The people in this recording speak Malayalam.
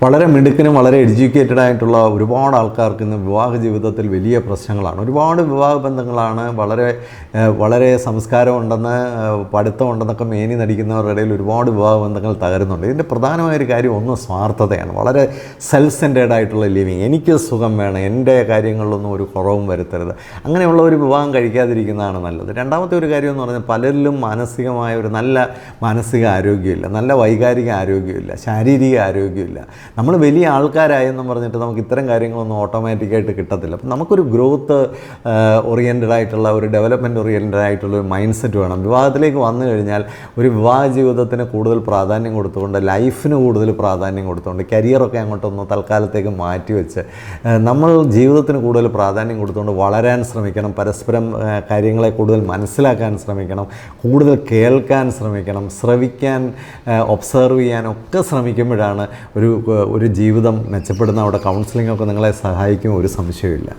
വളരെ മിടുക്കനും വളരെ എഡ്യൂക്കേറ്റഡ് ആയിട്ടുള്ള ഒരുപാട് ആൾക്കാർക്ക് ഇന്ന് വിവാഹ ജീവിതത്തിൽ വലിയ പ്രശ്നങ്ങളാണ്. ഒരുപാട് വിവാഹ ബന്ധങ്ങളാണ് വളരെ സംസ്കാരമുണ്ടെന്ന് പഠിത്തമുണ്ടെന്നൊക്കെ മേനി നടിക്കുന്നവരുടെ ഇടയിൽ ഒരുപാട് വിവാഹ ബന്ധങ്ങൾ തകരുന്നുണ്ട്. ഇതിൻ്റെ പ്രധാനമായൊരു കാര്യം ഒന്ന് സ്വാർത്ഥതയാണ്. വളരെ സെൽഫ് സെൻറ്റേർഡ് ആയിട്ടുള്ള ലിവിങ്. എനിക്ക് സുഖം വേണം, എൻ്റെ കാര്യങ്ങളിലൊന്നും ഒരു കുറവും വരുത്തരുത്, അങ്ങനെയുള്ള ഒരു വിവാഹം കഴിക്കാതിരിക്കുന്നതാണ് നല്ലത്. രണ്ടാമത്തെ ഒരു കാര്യം എന്ന് പറഞ്ഞാൽ പലരിലും മാനസികമായ ഒരു നല്ല മാനസിക ആരോഗ്യമില്ല, നല്ല വൈകാരിക ആരോഗ്യമില്ല, ശാരീരിക ആരോഗ്യമില്ല. നമ്മൾ വലിയ ആൾക്കാരായെന്നും പറഞ്ഞിട്ട് നമുക്ക് ഇത്തരം കാര്യങ്ങളൊന്നും ഓട്ടോമാറ്റിക്കായിട്ട് കിട്ടത്തില്ല. അപ്പം നമുക്കൊരു ഗ്രോത്ത് ഓറിയൻറ്റഡ് ആയിട്ടുള്ള ഒരു ഡെവലപ്മെൻറ്റ് ഓറിയൻറ്റഡ് ആയിട്ടുള്ള ഒരു മൈൻഡ് സെറ്റ് വേണം. വിവാഹത്തിലേക്ക് വന്നു കഴിഞ്ഞാൽ ഒരു വിവാഹ ജീവിതത്തിന് കൂടുതൽ പ്രാധാന്യം കൊടുത്തുകൊണ്ട്, ലൈഫിന് കൂടുതൽ പ്രാധാന്യം കൊടുത്തുകൊണ്ട്, കരിയറൊക്കെ അങ്ങോട്ടൊന്ന് തൽക്കാലത്തേക്ക് മാറ്റിവെച്ച് നമ്മൾ ജീവിതത്തിന് കൂടുതൽ പ്രാധാന്യം കൊടുത്തുകൊണ്ട് വളരാൻ ശ്രമിക്കണം. പരസ്പരം കാര്യങ്ങളെ കൂടുതൽ മനസ്സിലാക്കാൻ ശ്രമിക്കണം, കൂടുതൽ കേൾക്കാൻ ശ്രമിക്കണം, ശ്രവിക്കാൻ, ഒബ്സർവ് ചെയ്യാനൊക്കെ ശ്രമിക്കുമ്പോഴാണ് ഒരു ജീവിതം മെച്ചപ്പെടുന്ന. അവിടെ കൗൺസിലിംഗ് ഒക്കെ നിങ്ങളെ സഹായിക്കും, ഒരു സംശയമില്ല.